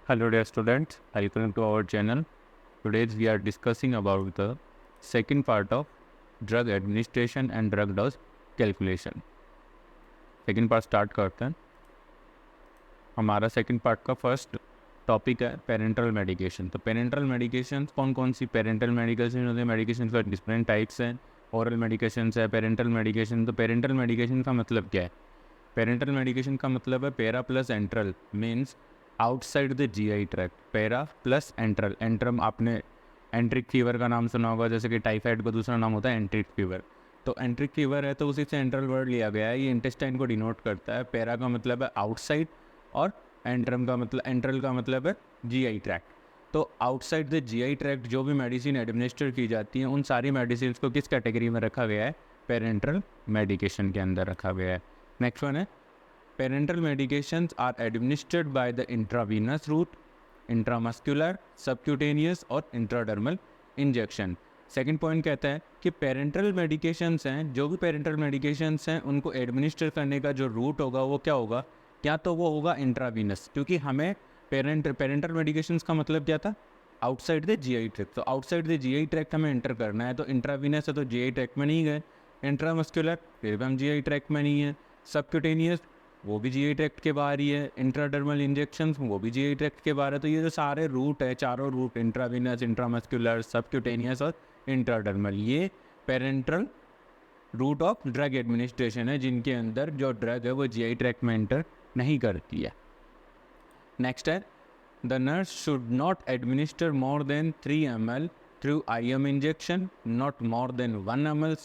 Hello dear students, welcome to our channel. Today we are discussing about the second part of drug administration and drug dose calculation. Second part start करते हैं. हमारा second part का first topic है parental medication. तो parental medication कौन कौन सी parental medication होते हैं? मेडिकेशन का डिफरेंट टाइप्स हैं. ओरल मेडिकेशन है, पेरेंटल मेडिकेशन. तो पेरेंटल मेडिकेशन का मतलब क्या है? पेरेंटल मेडिकेशन का मतलब है पेरा plus enteral, means outside the GI tract. पेरा प्लस एंट्रल. एंट्रम आपने एंट्रिक फीवर का नाम सुना होगा, जैसे कि टाइफाइड का दूसरा नाम होता है एंट्रिक फीवर. तो एंट्रिक फीवर है तो उसी से एंट्रल वर्ड लिया गया है. ये इंटेस्टाइन को डिनोट करता है. पेरा का मतलब है आउटसाइड और एंट्रम का मतलब एंट्रल का मतलब है जीआई ट्रैक्ट. तो आउटसाइड द जीआई ट्रैक्ट जो भी मेडिसिन एडमिनिस्टर की जाती हैं उन सारी मेडिसिन को किस कैटेगरी में रखा गया है? पेरेंटल मेडिकेशन के अंदर रखा गया है. नेक्स्ट वन है parental medications are administered by the intravenous route, intramuscular, subcutaneous और intradermal injection. सेकेंड पॉइंट कहता है कि पेरेंटल मेडिकेशंस हैं, जो भी पेरेंटल मेडिकेशंस हैं उनको एडमिनिस्टर करने का जो रूट होगा वो क्या होगा? क्या तो वो होगा इंट्रावीनस, क्योंकि हमें पेरेंटल मेडिकेशंस का मतलब क्या था? Outside the GI tract. तो आउटसाइड द जीआई ट्रैक्ट हमें एंटर करना है. तो इंट्रावीनस है तो जीआई ट्रैक्ट में नहीं गए. इंट्रामस्कुलर फिर भी हम जीआई ट्रैक्ट में नहीं है. सबक्यूटेनियस वो भी जीआई ट्रैक्ट के बाहर ही है. इंट्राडर्मल इंजेक्शंस वो भी जीआई ट्रैक्ट के बाहर है. तो ये जो सारे रूट है, चारों रूट, इंट्रावीनस, इंट्रामस्कुलर, सबक्यूटेनियस और इंट्राडर्मल, ये parenteral route of drug administration है, जिनके अंदर जो ड्रग है वो जीआई ट्रैक्ट में एंटर नहीं करती है. नेक्स्ट है the nurse should not administer more than 3 ml through IM injection, not more than 1 ml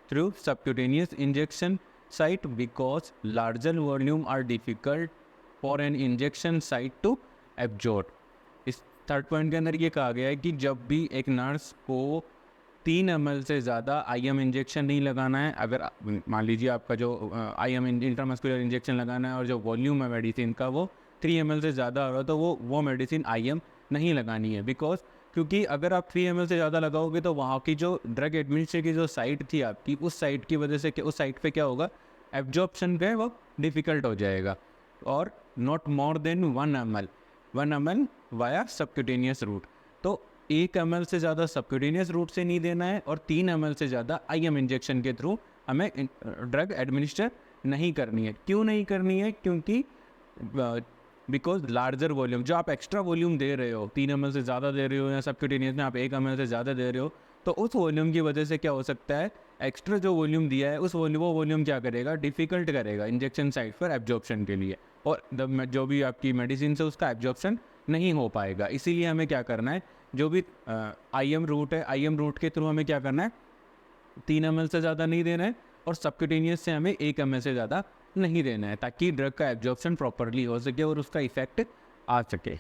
through subcutaneous injection site because larger volume are difficult for an injection site to absorb. इस third point के अंदर ये कहा गया है कि जब भी एक नर्स को 3 ml से ज़्यादा IM इंजेक्शन नहीं लगाना है, अगर मान लीजिए आपका जो IM इंट्रामस्कुलर इंजेक्शन लगाना है और जो वॉल्यूम है मेडिसिन का वो 3 ml से ज़्यादा हो रहा है, तो वो मेडिसिन IM नहीं लगानी है. बिकॉज क्योंकि अगर आप 3 ml से ज़्यादा लगाओगे तो वहाँ की जो ड्रग एडमिनिस्ट्रेशन की जो साइट थी आपकी, उस साइट की वजह से उस साइट पे क्या होगा? एब्जॉर्प्शन का वो डिफ़िकल्ट हो जाएगा. और not more than 1 ml via subcutaneous route. तो 1 ml से ज़्यादा सबक्यूटेनियस रूट से नहीं देना है और 3 ml से ज़्यादा IM इंजेक्शन के थ्रू हमें ड्रग एडमिनिस्टर नहीं करनी है. क्यों नहीं करनी है? क्योंकि बिकॉज लार्जर वॉल्यूम, जो आप एक्स्ट्रा वॉल्यूम दे रहे हो, 3 ml से ज़्यादा दे रहे हो या सबक्यूटेनियस में आप 1 ml से ज़्यादा दे रहे हो, तो उस वॉल्यूम की वजह से क्या हो सकता है? एक्स्ट्रा जो वॉल्यूम दिया है उस वॉल्यूम क्या करेगा? डिफ़िकल्ट करेगा इंजेक्शन साइट पर एब्जॉर्प्शन के लिए, और जो भी आपकी मेडिसिन है उसका एब्जॉर्प्शन नहीं हो पाएगा. इसीलिए हमें क्या करना है? जो भी IM रूट है, IM रूट के थ्रू हमें क्या करना है? 3 ml से ज़्यादा नहीं देना है और सबक्यूटेनियस से हमें 1 ml से ज़्यादा नहीं देना है, ताकि ड्रग का एब्जॉर्प्शन प्रॉपरली हो सके और उसका इफेक्ट आ सके.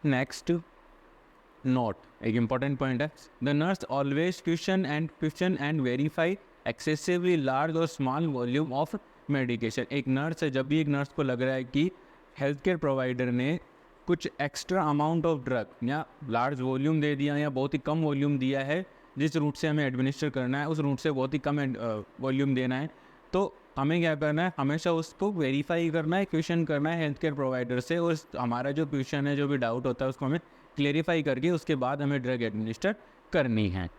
नेक्स्ट नोट, एक इम्पॉर्टेंट पॉइंट है. The nurse always question and verify excessively large और स्मॉल वॉल्यूम ऑफ मेडिकेशन. एक नर्स है, जब भी एक नर्स को लग रहा है कि हेल्थ केयर प्रोवाइडर ने कुछ एक्स्ट्रा अमाउंट ऑफ ड्रग या लार्ज वॉल्यूम दे दिया या बहुत ही कम वॉल्यूम दिया है, जिस रूट से हमें एडमिनिस्टर करना है उस रूट से बहुत ही कम वॉल्यूम देना है, तो हमें क्या करना है? हमेशा उसको वेरीफाई करना है, क्वेश्चन करना है हेल्थ केयर प्रोवाइडर से, और हमारा जो क्वेश्चन है, जो भी डाउट होता है उसको हमें क्लेरिफाई करके उसके बाद हमें ड्रग एडमिनिस्टर करनी है.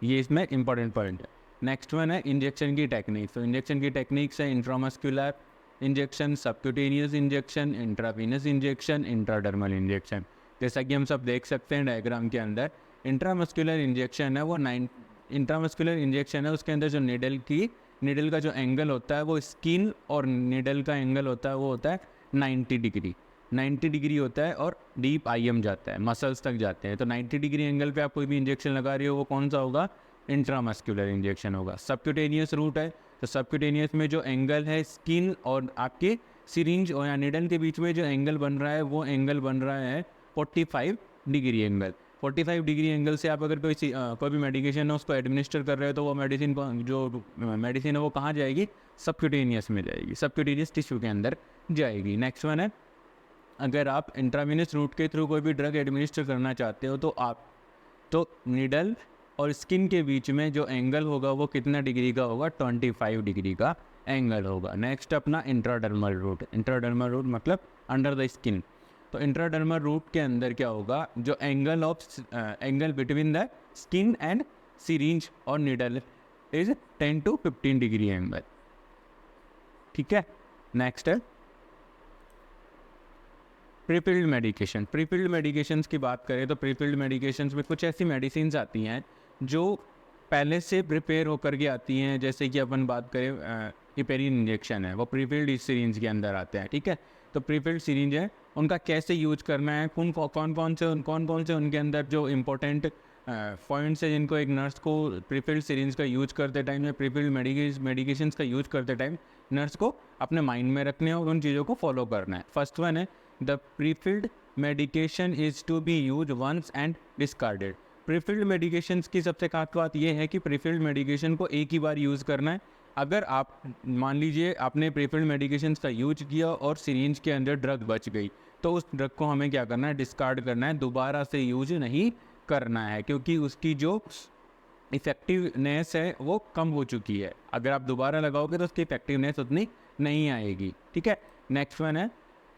ये इसमें इंपॉर्टेंट पॉइंट है. नेक्स्ट वन है इंजेक्शन की टेक्निक. तो इंजेक्शन की टेक्निक्स है intramuscular injection, subcutaneous injection, intravenous injection, intradermal injection. जैसा कि हम सब देख सकते हैं डायग्राम के अंदर, इंट्रामस्कुलर इंजेक्शन है वो इंट्रामस्कुलर इंजेक्शन है, उसके अंदर जो निडल का जो एंगल होता है वो स्किन और निडल का एंगल होता है वो होता है 90 डिग्री होता है, और डीप IM जाता है, मसल्स तक जाते हैं. तो 90 डिग्री एंगल पे आप कोई भी इंजेक्शन लगा रही हो वो कौन सा होगा? इंट्रामस्कुलर इंजेक्शन होगा. सबक्यूटेनियस रूट है तो सबक्यूटेनियस में जो एंगल है स्किन और आपके सिरिंज और या निडल के बीच में जो एंगल बन रहा है वो एंगल बन रहा है 45 डिग्री एंगल. 45 डिग्री एंगल से आप अगर कोई भी मेडिकेशन है उसको एडमिनिस्टर कर रहे हो तो वो मेडिसिन है वो कहाँ जाएगी? सबक्यूटेनियस में जाएगी, सबक्यूटेनियस टिश्यू के अंदर जाएगी. नेक्स्ट वन है अगर आप इंट्रावीनस रूट के थ्रू कोई भी ड्रग एडमिनिस्टर करना चाहते हो तो निडल और स्किन के बीच में जो एंगल होगा वो कितना डिग्री का होगा? 25 डिग्री का एंगल होगा. नेक्स्ट अपना इंट्राडर्मल रूट मतलब अंडर द स्किन. तो इंट्राडर्मल रूट के अंदर क्या होगा, जो angle between the skin and syringe और needle is 10 to 15 degree angle. ठीक है, नेक्स्ट है प्रीफिल्ड मेडिकेशन। प्रीफिल्ड मेडिकेशंस की बात करें तो प्रीफिल्ड मेडिकेशंस में कुछ ऐसी मेडिसिन आती हैं जो पहले से प्रिपेयर होकर के आती हैं। जैसे कि अपन बात करें इपेरिन इंजेक्शन है, वो प्रीफिल्ड सिरिंज के अंदर आते हैं। ठीक है, तो प्रीफिल्ड सिरिंज है, उनका कैसे यूज करना है, कौन कौन से उनके अंदर जो इम्पोर्टेंट पॉइंट्स है जिनको एक नर्स को प्रीफिल्ड सिरिंज का यूज करते टाइम या प्रीफिल्ड मेडिकेशंस का यूज करते टाइम नर्स को अपने माइंड में रखने और उन चीज़ों को फॉलो करना है। फर्स्ट वन है the prefilled medication is to be use once and discarded. Prefilled medications की सबसे खास बात यह है कि प्रीफिल्ड मेडिकेशन को एक ही बार यूज़ करना है। अगर आप मान लीजिए आपने प्रीफिल्ड मेडिकेशंस का यूज किया और सिरिंज के अंदर ड्रग बच गई, तो उस ड्रग को हमें क्या करना है, डिस्कार्ड करना है, दोबारा से यूज नहीं करना है, क्योंकि उसकी जो इफ़ेक्टिवनेस है वो कम हो चुकी है। अगर आप दोबारा लगाओगे तो उसकी इफेक्टिवनेस उतनी नहीं आएगी। ठीक है, नेक्स्ट वन है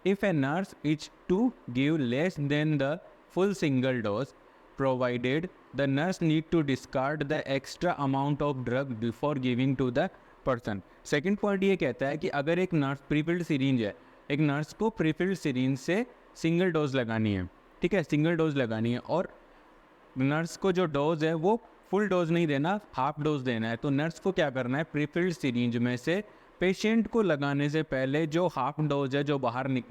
if a nurse is to give less than the full single dose provided the nurse need to discard the extra amount of drug before giving to the person। Second point ये कहता है कि अगर एक nurse prefilled syringe है, एक nurse को prefilled syringe से सिंगल डोज लगानी है। ठीक है, सिंगल डोज लगानी है और नर्स को जो डोज है वो फुल डोज नहीं देना, हाफ डोज देना है। तो नर्स को क्या करना है, प्रीफिल्ड सिरिंज में से पेशेंट को लगाने से पहले जो हाफ डोज है, जो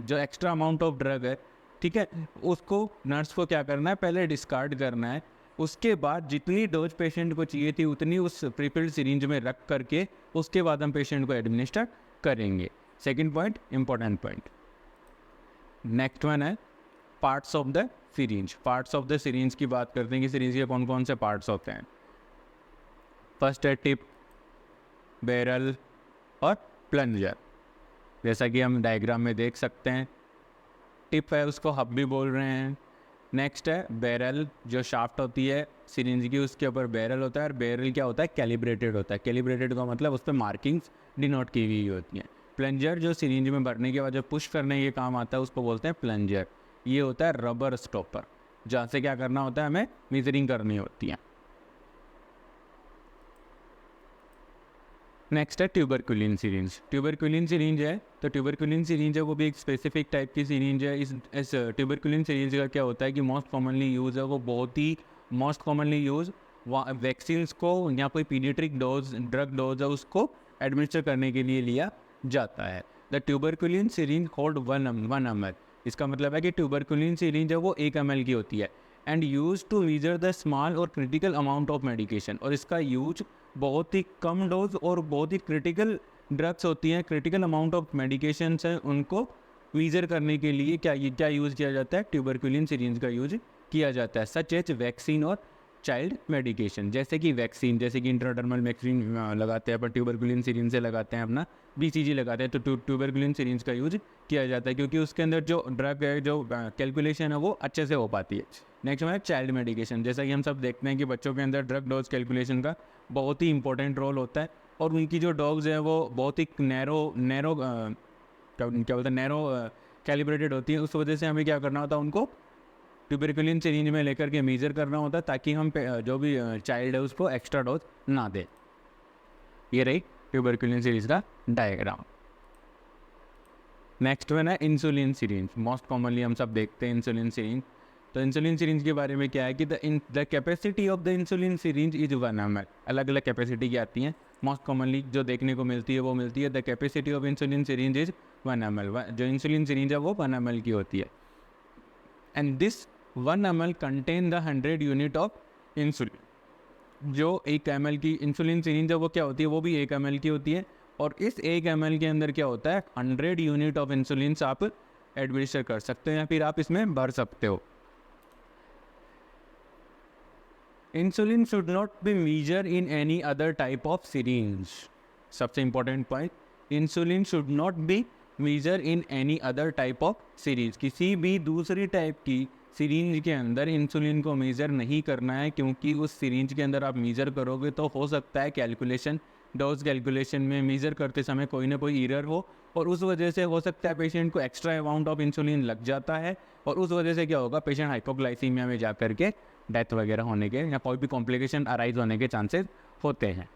जो एक्स्ट्रा अमाउंट ऑफ ड्रग है, ठीक है, उसको नर्स को क्या करना है, पहले डिस्कार्ड करना है। उसके बाद जितनी डोज पेशेंट को चाहिए थी उतनी उस प्रीफिल्ड सिरिंज में रख करके उसके बाद हम पेशेंट को एडमिनिस्टर करेंगे। Second point, important point. Next one है parts of the syringe. Parts of the syringe की बात करते हैं कि सिरिंज के कौन कौन से पार्ट्स होते हैं। फर्स्ट है टिप, बैरल और प्लंजर। जैसा कि हम डायग्राम में देख सकते हैं, टिप है उसको हब भी बोल रहे हैं। नेक्स्ट है बैरल, जो शाफ्ट होती है सिरिंज की उसके ऊपर बैरल होता है, और बैरल क्या होता है, कैलिब्रेटेड होता है। कैलिब्रेटेड का मतलब उस पर मार्किंग्स डिनोट की हुई होती हैं। प्लंजर जो सिरिंज में भरने के बाद जो पुश करने के काम आता है उसको बोलते हैं प्लंजर। ये होता है रबर स्टॉपर, जहाँ से क्या करना होता है, हमें मेजरिंग करनी होती है। नेक्स्ट है ट्यूबरकुलिन सिरिंज। ट्यूबरकुलिन सिरिंज है, तो ट्यूबरकुलिन सिरिंज है वो भी एक स्पेसिफिक टाइप की सिरिंज है। इस ट्यूबरकुलिन सिरिंज का क्या होता है कि मोस्ट कॉमनली यूज़ है, वो बहुत ही मोस्ट कॉमनली यूज़ वैक्सीन्स को या कोई पीडियाट्रिक डोज ड्रग डोज है उसको एडमिनिस्टर करने के लिए लिया जाता है। The tuberculin syringe hold 1 ml। इसका मतलब है कि ट्यूबरकुलिन सिरिंज है वो 1 ml की होती है and use to measure the small और क्रिटिकल अमाउंट ऑफ मेडिकेशन। और इसका यूज बहुत ही कम डोज और बहुत ही क्रिटिकल ड्रग्स होती हैं, क्रिटिकल अमाउंट ऑफ मेडिकेशंस हैं, उनको मीजर करने के लिए क्या यूज़ किया जाता है, ट्यूबरकुलिन सिरिंज का यूज किया जाता है। सच एज वैक्सीन और चाइल्ड मेडिकेशन, जैसे कि वैक्सीन, जैसे कि इंट्राडर्मल वैक्सीन लगाते हैं अपन ट्यूबरकुलिन सिरिंज से लगाते हैं, अपना BCG लगाते हैं, तो ट्यूबरकुलिन सिरिंज का यूज किया जाता है क्योंकि उसके अंदर जो ड्रग है, जो कैलकुलेशन है वो अच्छे से हो पाती है। नेक्स्ट है चाइल्ड मेडिकेशन। जैसा कि हम सब देखते हैं कि बच्चों के अंदर ड्रग डोज कैलकुलेशन का बहुत ही इंपॉर्टेंट रोल होता है और उनकी जो डॉग्स है वो बहुत ही नैरो कैलिब्रेटेड होती है। उस वजह से हमें क्या करना होता है, उनको ट्यूबरकुलिन सिरिंज में लेकर के मेजर करना होता है ताकि हम जो भी चाइल्ड है उसको एक्स्ट्रा डोज ना दे। ये रही ट्यूबरकुलिन सिरिंज का डायग्राम। नेक्स्ट वन है इंसुलिन सिरिंज। मोस्ट कॉमनली हम सब देखते हैं इंसुलिन सिरिंज। तो इंसुलिन सिरिंज के बारे में क्या है कि the capacity of the insulin syringe is 1 ml। अलग अलग कैपेसिटी की आती हैं, मोस्ट कॉमनली जो देखने को मिलती है वो मिलती है the capacity of insulin syringe is 1 ml। जो इंसुलिन सिरिंज है वो 1 ml की होती है and this 1 ml contain the 100 unit of insulin. जो 1 ml की इंसुलिन सिरिंज है वो क्या होती है, वो भी 1 ml की होती है और इस 1 ml के अंदर क्या होता है, 100 यूनिट ऑफ इंसुलिन आप एडमिनिस्टर कर सकते हो या फिर आप इसमें भर सकते हो। Insulin should not be measure in any other type of syringe. सबसे important point, insulin should not be measure in any other type of syringe. किसी भी दूसरी टाइप की सिरिंज के अंदर इंसुलिन को मेज़र नहीं करना है, क्योंकि उस सिरिंज के अंदर आप मेज़र करोगे तो हो सकता है कैलकुलेशन डोज कैलकुलेशन में मेज़र करते समय कोई ना कोई एरर हो, और उस वजह से हो सकता है पेशेंट को एक्स्ट्रा अमाउंट ऑफ इंसुलिन लग जाता है, और उस वजह से क्या होगा, पेशेंट हाइपोग्लाइसीमिया में जा करके डेथ वगैरह होने के या कोई भी कॉम्प्लिकेशन अराइज होने के चांसेस होते हैं।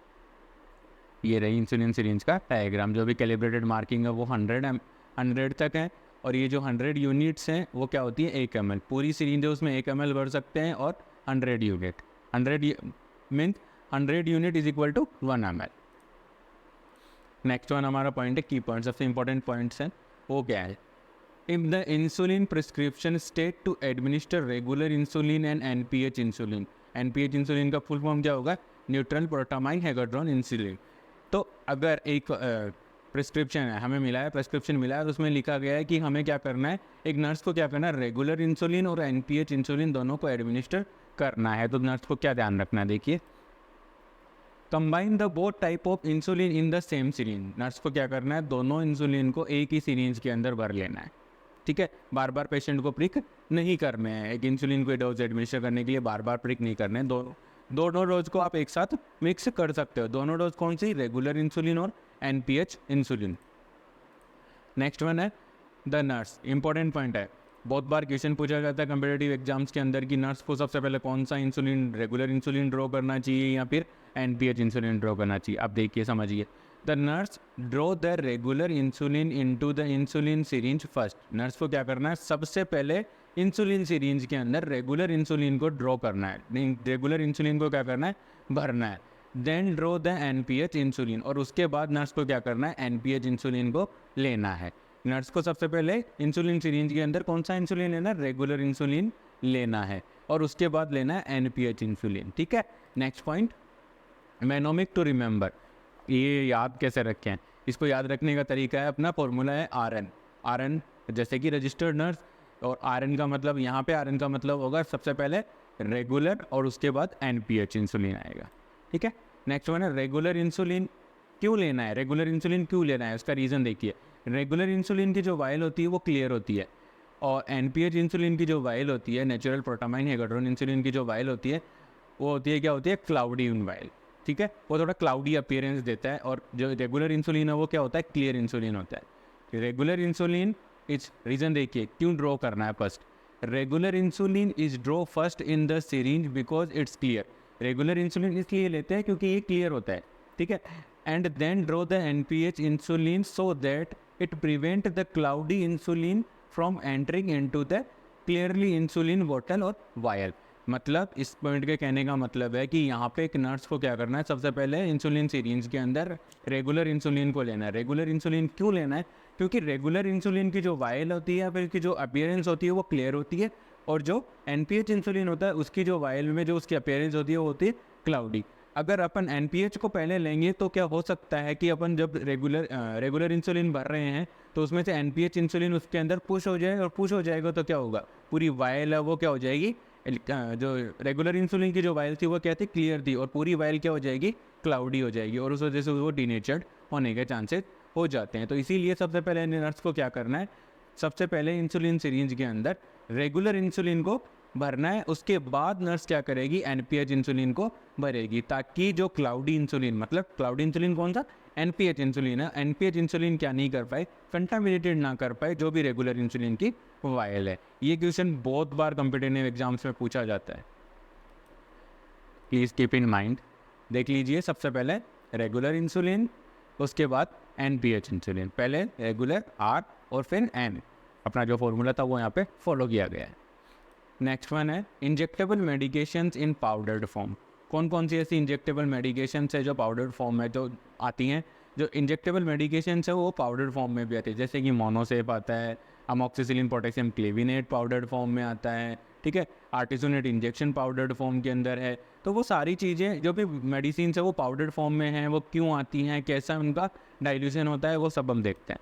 ये रही इंसुलिन सिरिंज का डायग्राम। जो भी कैलिब्रेटेड मार्किंग है वो 100 तक है, और ये जो 100 यूनिट्स हैं वो क्या होती है 1 ml। पूरी सिरिंज है उसमें 1 ml भर सकते हैं, और 100 unit 100 unit is equal to 1 ml। Next one हमारा पॉइंट है की पॉइंट, सबसे इंपॉर्टेंट पॉइंट्स हैं वो क्या है। If the insulin prescription state to administer regular insulin and NPH insulin. NPH insulin का फुल फॉर्म क्या होगा, न्यूट्रल प्रोटामाइन हेगोड्रोन इंसुलिन। तो अगर एक प्रिस्क्रिप्शन है, हमें मिला है प्रिस्क्रिप्शन मिला है, तो उसमें लिखा गया है कि हमें क्या करना है, एक नर्स को क्या करना है, रेगुलर इंसुलिन और NPH इंसुलिन दोनों को एडमिनिस्टर करना है। तो नर्स को क्या ध्यान रखना है, देखिए, combine the both type of insulin in the same syringe. Nurse को क्या करना है, दोनों इंसुलिन को एक ही सिरिंज के अंदर भर लेना है, ठीक है। बार बार पेशेंट को प्रिक नहीं करने हैं, एक इंसुलिन को डोज एडमिनिस्टर करने के लिए बार बार प्रिक नहीं करने हैं। दोनों डोज को आप एक साथ मिक्स कर सकते हो। दोनों डोज कौन सी, रेगुलर इंसुलिन और NPH इंसुलिन। नेक्स्ट वन है द नर्स, इंपॉर्टेंट पॉइंट है, बहुत बार क्वेश्चन पूछा जाता है कम्पिटिटिव एग्जाम्स के अंदर कि नर्स को सबसे पहले कौन सा इंसुलिन, रेगुलर इंसुलिन ड्रॉ करना चाहिए या फिर NPH इंसुलिन ड्रॉ करना चाहिए। आप देखिए समझिए, the nurse draw the regular insulin into the insulin syringe first. Nurse को क्या करना है, सबसे पहले इंसुलिन सिरिंज के अंदर रेगुलर इंसुलिन को ड्रॉ करना है, रेगुलर इंसुलिन को क्या करना है, भरना है। Then draw the NPH insulin, और उसके बाद नर्स को क्या करना है, NPH इंसुलिन को लेना है। नर्स को सबसे पहले इंसुलिन सिरिंज के अंदर कौन सा इंसुलिन लेना है, रेगुलर इंसुलिन लेना है, और उसके बाद लेना है NPH इंसुलिन, ठीक है। Next point, mnemonic to remember, ये याद कैसे रखें, इसको याद रखने का तरीका है अपना फॉर्मूला है RN जैसे कि रजिस्टर्ड नर्स, और RN का मतलब यहाँ पे RN का मतलब होगा सबसे पहले रेगुलर और उसके बाद NPH इंसुलिन आएगा, ठीक है। नेक्स्ट वन है रेगुलर इंसुलिन क्यों लेना है, रेगुलर इंसुलिन क्यों लेना है, उसका रीज़न देखिए। रेगुलर इंसुलिन की जो वायल होती है वो क्लियर होती है, और NPH इंसुलिन की जो वायल होती है, नेचुरल प्रोटामाइन हेगोड्रोन इंसुलिन की जो वायल होती है वो होती है क्या होती है, क्लाउडी इन वायल, ठीक है। वो थोड़ा क्लाउडी अपीयरेंस देता है, और जो रेगुलर इंसुलिन है वो क्या होता है, क्लियर इंसुलिन होता है। रेगुलर इंसुलिन इज, रीज़न देखिए क्यों ड्रॉ करना है first, regular insulin is draw first in the syringe because it's clear. Regular insulin इसलिए लेते हैं क्योंकि ये क्लियर होता है, ठीक है। And then draw the NPH insulin so that it prevent the cloudy insulin from entering into the clearly insulin bottle और वायल। मतलब इस पॉइंट के कहने का मतलब है कि यहाँ पे एक नर्स को क्या करना है, सबसे पहले इंसुलिन सिरिंज के अंदर रेगुलर इंसुलिन को लेना है। रेगुलर इंसुलिन क्यों लेना है, क्योंकि रेगुलर इंसुलिन की जो वायल होती है फिर की जो अपीयरेंस होती है वो क्लियर होती है, और जो NPH इंसुलिन होता है उसकी जो वायल में जो उसकी अपीयरेंस होती है वो होती है क्लाउडी। अगर अपन NPH को पहले लेंगे तो क्या हो सकता है कि अपन जब रेगुलर इंसुलिन भर रहे हैं तो उसमें से NPH इंसुलिन उसके अंदर पुश हो जाए, और पुश हो जाएगा तो क्या होगा, पूरी वायल है वो क्या हो जाएगी, जो रेगुलर इंसुलिन की जो वायल थी वो क्या थी, क्लियर थी, और पूरी वायल क्या हो जाएगी, क्लाउडी हो जाएगी, और उस वजह से वो डीनेचर्ड होने के चांसेस हो जाते हैं। तो इसीलिए सबसे पहले नर्स को क्या करना है, सबसे पहले इंसुलिन सिरिंज के अंदर रेगुलर इंसुलिन को भरना है, उसके बाद नर्स क्या करेगी, NPH इंसुलिन को भरेगी, ताकि जो क्लाउडी इंसुलिन, मतलब क्लाउडी इंसुलिन कौन सा, NPH इंसुलिन है, NPH इंसुलिन क्या नहीं कर पाए, कंटामिनेटेड ना कर पाए जो भी रेगुलर इंसुलिन की वायल है। ये क्वेश्चन बहुत बार कॉम्पिटिटिव एग्जाम्स में पूछा जाता है, प्लीज़ कीप इन माइंड। देख लीजिए, सबसे पहले रेगुलर इंसुलिन, उसके बाद NPH इंसुलिन, पहले रेगुलर R और फिर N, अपना जो फॉर्मूला था वो यहाँ पे फॉलो किया गया है। नेक्स्ट वन है इंजेक्टेबल मेडिकेशंस इन पाउडर्ड फॉर्म। कौन कौन सी ऐसी इंजेक्टेबल मेडिकेशंस है जो पाउडर्ड फॉर्म में जो आती हैं, जो इंजेक्टेबल मेडिकेशंस है वो पाउडर फॉर्म में भी आती है, जैसे कि मोनोसेप आता है, अमोक्सिसिलिन पोटेशियम क्लेविनेट पाउडर्ड फॉर्म में आता है, ठीक है, आर्टिसोनेट इंजेक्शन पाउडर्ड फॉर्म के अंदर है। तो वो सारी चीज़ें जो भी मेडिसिन है वो पाउडर्ड फॉर्म में हैं, वो क्यों आती हैं, कैसा उनका डाइल्यूशन होता है, वो सब हम देखते हैं।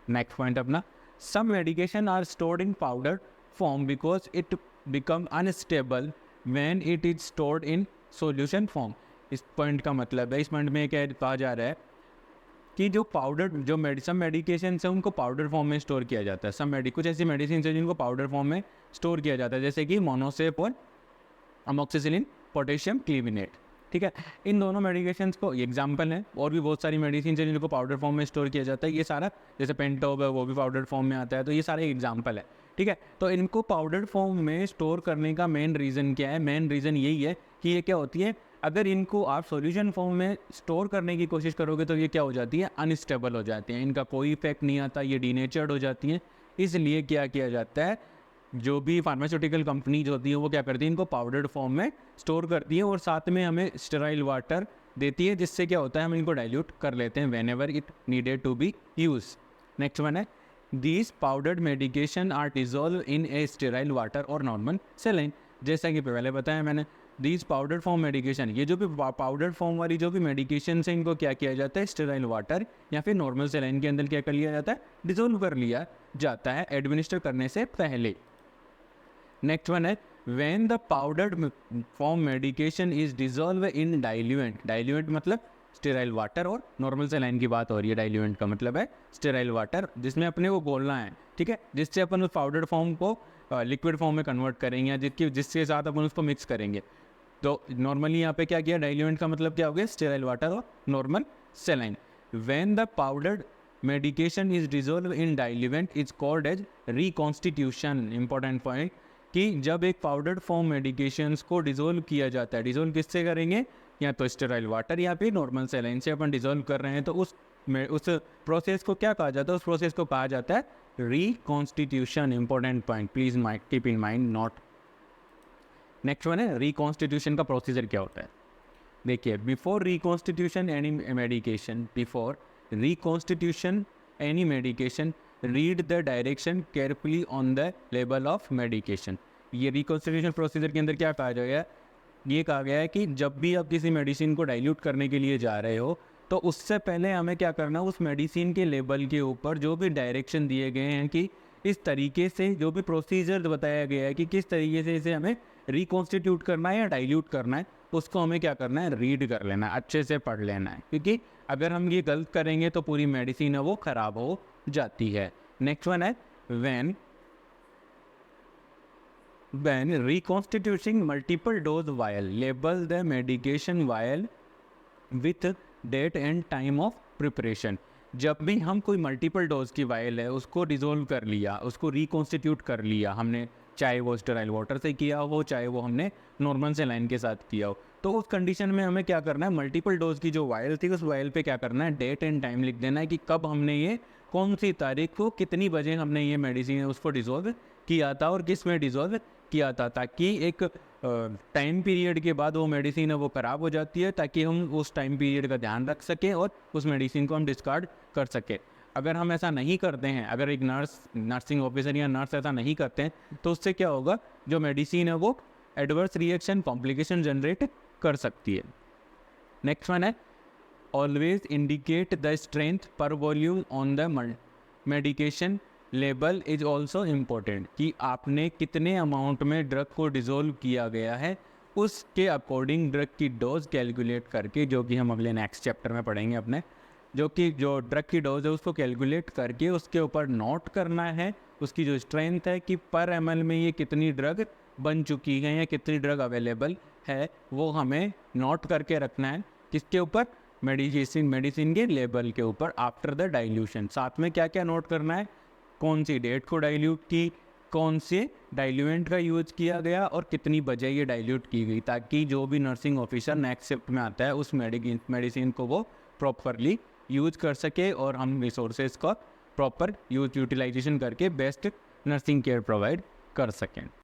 नेक्स्ट पॉइंट अपना, some medication are stored in powder form because it become unstable when it is stored in solution form. इस पॉइंट का मतलब है, इस पॉइंट में क्या कहा जा रहा है कि जो पाउडर, जो सम मेडिकेशन है उनको पाउडर फॉर्म में स्टोर किया जाता है। कुछ ऐसी मेडिसिन है जिनको पाउडर फॉर्म में स्टोर किया जाता है, जैसे कि मोनोसेप और अमोक्सिसिलिन पोटेशियम क्लेविनेट, ठीक है। इन दोनों मेडिकेशंस को एग्जांपल है, और भी बहुत सारी मेडिसिन है जिनको पाउडर फॉर्म में स्टोर किया जाता है। ये सारा जैसे पेंटोब है वो भी पाउडर फॉर्म में आता है, तो ये सारे एग्जांपल है, ठीक है। तो इनको पाउडर फॉर्म में स्टोर करने का मेन रीज़न क्या है? मेन रीज़न यही है कि ये क्या होती है, अगर इनको आप सॉल्यूशन फॉर्म में स्टोर करने की कोशिश करोगे तो ये क्या हो जाती है, अनस्टेबल हो जाती हैं, इनका कोई इफेक्ट नहीं आता, ये डीनेचर्ड हो जाती हैं। इसलिए क्या किया जाता है, जो भी फार्मास्यूटिकल कंपनीज होती है वो क्या करती है, इनको पाउडर्ड फॉर्म में स्टोर करती है और साथ में हमें स्टेराइल वाटर देती है, जिससे क्या होता है हम इनको डाइल्यूट कर लेते हैं whenever it needed to be use. Next one है, these powdered medication are dissolve in a sterile water और नॉर्मल सेलाइन। जैसा कि पहले बताया मैंने, दीज पाउडर फॉर्म मेडिकेशन, ये जो भी पाउडर फॉर्म वाली जो भी मेडिकेशन है इनको क्या किया जाता है, स्टेराइल वाटर या फिर नॉर्मल सेलाइन के अंदर क्या कर लिया जाता है, डिजोल्व कर लिया जाता है एडमिनिस्टर करने से पहले। नेक्स्ट वन है, when the powdered form medication is dissolve in diluent. Diluent मतलब स्टेराइल वाटर, और नॉर्मल सेलाइन की बात हो रही है, डाइल्यूएंट का मतलब है स्टेराइल वाटर जिसमें अपने को घोलना है, ठीक है, जिससे अपन उस पाउडर फॉर्म को लिक्विड फॉर्म में कन्वर्ट करेंगे, या जिसके साथ अपन उसको मिक्स करेंगे। तो नॉर्मली यहाँ पे क्या किया, डाइल्यूएंट का मतलब क्या हो गया, स्टेराइल वाटर और normal saline. When the powdered medication is dissolve in diluent is called as reconstitution. Important point कि जब एक पाउडर्ड फॉर्म मेडिकेशंस को डिजोल्व किया जाता है, डिजोल्व किससे करेंगे, या तो स्टेराइल वाटर या फिर नॉर्मल सेलाइन से अपन डिजोल्व कर रहे हैं, तो उस प्रोसेस को क्या कहा जाता है, उस प्रोसेस को कहा जाता है reconstitution. Important point, please keep in mind note. Next one है, रिकॉन्स्टिट्यूशन का प्रोसीजर क्या होता है। देखिए, before reconstitution any medication, before reconstitution any medication read the direction carefully on the label of medication. ये रिकॉन्स्टिट्यूशन प्रोसीजर के अंदर क्या कहा गया है, ये कहा गया है कि जब भी आप किसी मेडिसिन को डाइल्यूट करने के लिए जा रहे हो तो उससे पहले हमें क्या करना है, उस मेडिसिन के लेबल के ऊपर जो भी डायरेक्शन दिए गए हैं कि इस तरीके से, जो भी प्रोसीजर बताया गया है कि किस तरीके से इसे हमें रिकॉन्स्टिट्यूट करना है या डाइल्यूट करना है, उसको हमें क्या करना है, रीड कर लेना है, अच्छे से पढ़ लेना है, क्योंकि अगर हम ये गलत करेंगे तो पूरी मेडिसिन है वो ख़राब हो जाती है। नेक्स्ट वन है, when reconstituting multiple dose vial, label the medication vial with date and time of preparation। जब भी हम कोई मल्टीपल डोज की वायल है उसको डिजोल्व कर लिया, उसको रिकॉन्स्टिट्यूट कर लिया हमने, चाहे वो स्टेराइल वाटर से किया हो, चाहे वो हमने नॉर्मल सेलाइन के साथ किया हो, तो उस कंडीशन में हमें क्या करना है, मल्टीपल डोज की जो वायल थी उस वायल पे क्या करना है, डेट एंड टाइम लिख देना है कि कब हमने ये, कौन सी तारीख को, कितनी बजे हमने ये मेडिसिन है उसको डिजोल्व किया था और किस में डिजोल्व किया था, ताकि एक टाइम पीरियड के बाद वो मेडिसिन है वो ख़राब हो जाती है, ताकि हम उस टाइम पीरियड का ध्यान रख सकें और उस मेडिसिन को हम डिस्कार्ड कर सकें। अगर हम ऐसा नहीं करते हैं, अगर एक नर्सिंग ऑफिसर या नर्स ऐसा नहीं करते हैं, तो उससे क्या होगा, जो मेडिसिन है वो एडवर्स रिएक्शन, कॉम्प्लिकेशन जनरेट कर सकती है। नेक्स्ट वन है, ऑलवेज इंडिकेट द स्ट्रेंथ पर volume on the medication label is also important, कि आपने कितने अमाउंट में ड्रग को डिजोल्व किया गया है उसके अकॉर्डिंग ड्रग की डोज कैलकुलेट करके, जो कि हम अगले नेक्स्ट चैप्टर में पढ़ेंगे अपने, जो ड्रग की डोज है उसको कैलकुलेट करके उसके ऊपर नोट करना है उसकी जो स्ट्रेंथ है कि पर ml में ये कितनी ड्रग बन चुकी है या कितनी ड्रग अवेलेबल है, वो हमें नोट करके रखना है। किसके ऊपर, मेडिसिन के लेबल के ऊपर आफ्टर द डाइल्यूशन। साथ में क्या क्या नोट करना है, कौन सी डेट को डाइल्यूट की, कौन से डाइल्यूएंट का यूज़ किया गया और कितनी बजे ये डाइल्यूट की गई, ताकि जो भी नर्सिंग ऑफिसर नेक्स्ट शिफ्ट में आता है उस मेडिसिन को वो प्रॉपरली यूज़ कर सके और हम रिसोर्सेज का प्रॉपर यूटिलाइजेशन करके बेस्ट नर्सिंग केयर प्रोवाइड कर सकें।